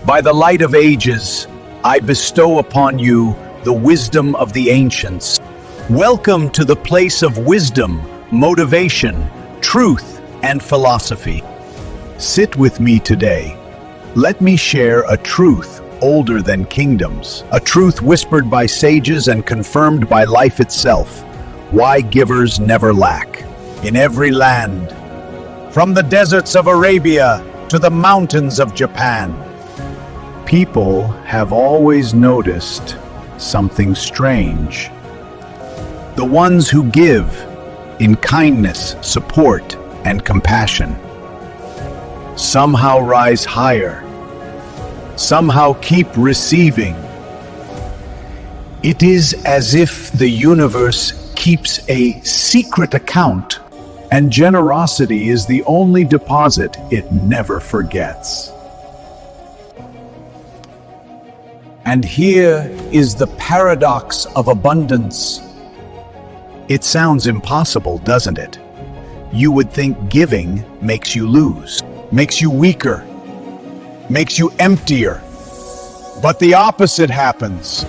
By the light of ages, I bestow upon you the wisdom of the ancients. Welcome to the place of wisdom, motivation, truth, and philosophy. Sit with me today. Let me share a truth older than kingdoms, a truth whispered by sages and confirmed by life itself. Why givers never lack. In every land, from the deserts of Arabia to the mountains of Japan, people have always noticed something strange. The ones who give in kindness, support, and compassion somehow rise higher, somehow keep receiving. It is as if the universe keeps a secret account, and generosity is the only deposit it never forgets. And here is the paradox of abundance. It sounds impossible, doesn't it? You would think giving makes you lose, makes you weaker, makes you emptier. But the opposite happens.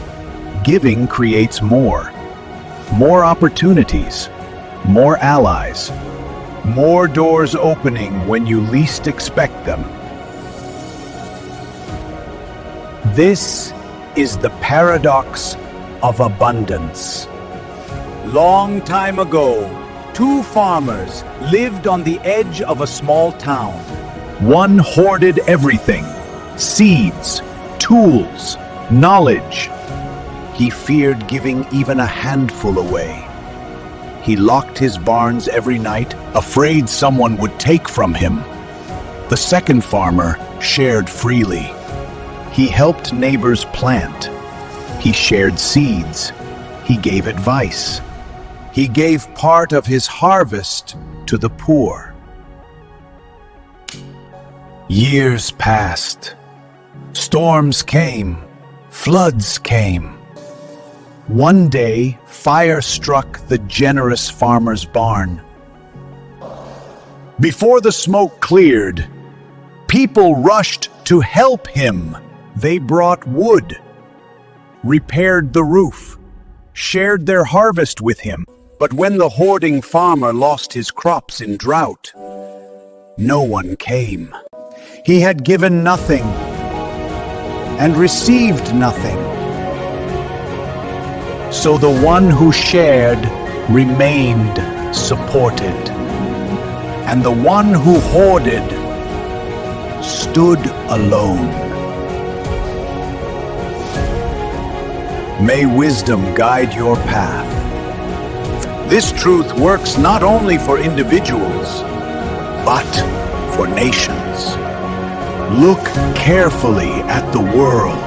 Giving creates more opportunities, more allies, more doors opening when you least expect them. This is the paradox of abundance. Long time ago, two farmers lived on the edge of a small town. One hoarded everything: seeds, tools, knowledge. He feared giving even a handful away. He locked his barns every night, afraid someone would take from him. The second farmer shared freely. He helped neighbors plant. He shared seeds. He gave advice. He gave part of his harvest to the poor. Years passed. Storms came. Floods came. One day, fire struck the generous farmer's barn. Before the smoke cleared, people rushed to help him. They brought wood, repaired the roof, shared their harvest with him. But when the hoarding farmer lost his crops in drought, no one came. He had given nothing and received nothing. So the one who shared remained supported, and the one who hoarded stood alone. May wisdom guide your path. This truth works not only for individuals, but for nations. Look carefully at the world.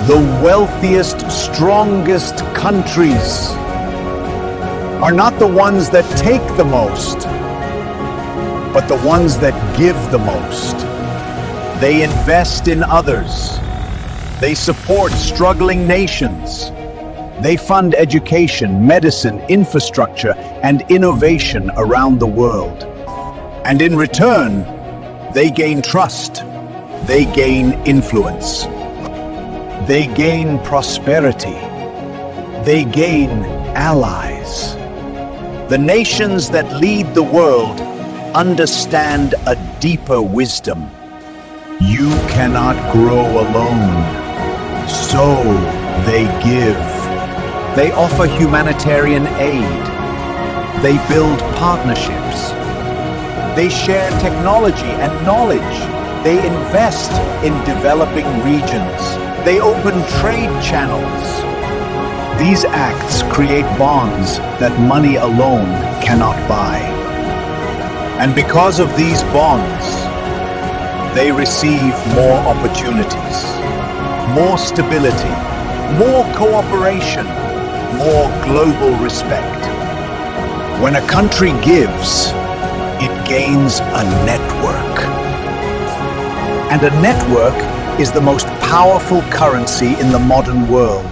The wealthiest, strongest countries are not the ones that take the most, but the ones that give the most. They invest in others. They support struggling nations. They fund education, medicine, infrastructure, and innovation around the world. And in return, they gain trust. They gain influence. They gain prosperity. They gain allies. The nations that lead the world understand a deeper wisdom. You cannot grow alone, so they give. They offer humanitarian aid. They build partnerships. They share technology and knowledge. They invest in developing regions. They open trade channels. These acts create bonds that money alone cannot buy. And because of these bonds, they receive more opportunities, more stability, more cooperation, more global respect. When a country gives, it gains a network. And a network is the most powerful currency in the modern world.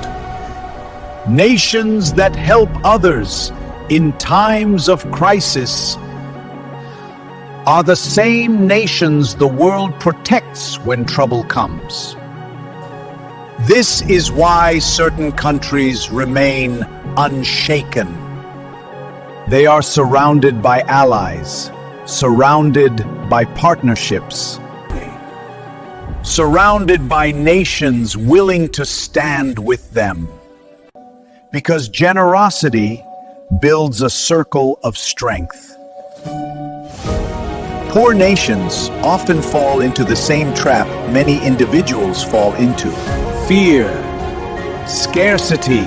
Nations that help others in times of crisis are the same nations the world protects when trouble comes. This is why certain countries remain unshaken. They are surrounded by allies, surrounded by partnerships, surrounded by nations willing to stand with them. Because generosity builds a circle of strength. Poor nations often fall into the same trap many individuals fall into: fear, scarcity,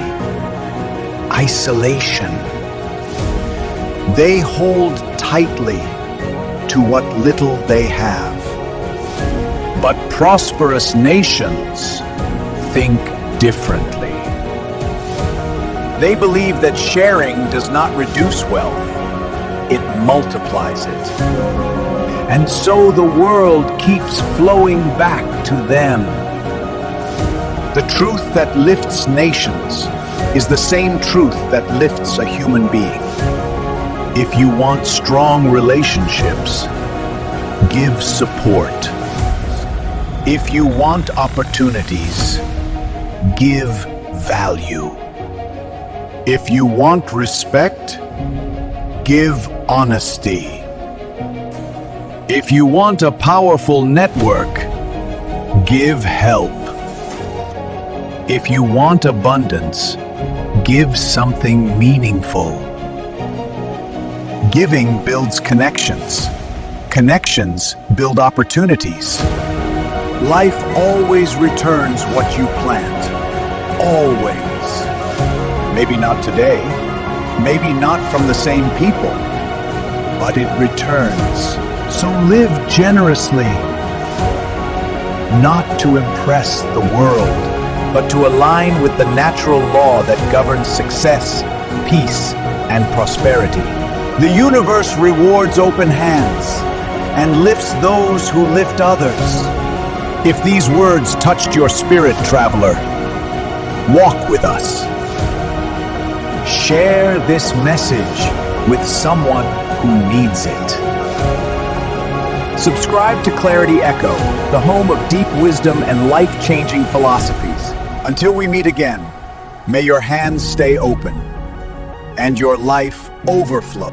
isolation. They hold tightly to what little they have. But prosperous nations think differently. They believe that sharing does not reduce wealth, it multiplies it. And so the world keeps flowing back to them. The truth that lifts nations is the same truth that lifts a human being. If you want strong relationships, give support. If you want opportunities, give value. If you want respect, give honesty. If you want a powerful network, give help. If you want abundance, give something meaningful. Giving builds connections. Connections build opportunities. Life always returns what you plant. Always. Maybe not today, maybe not from the same people, but it returns. So live generously, not to impress the world, but to align with the natural law that governs success, peace, and prosperity. The universe rewards open hands and lifts those who lift others. If these words touched your spirit, traveler, walk with us. Share this message with someone who needs it. Subscribe to Clarity Echo, the home of deep wisdom and life-changing philosophies. Until we meet again, may your hands stay open and your life overflow.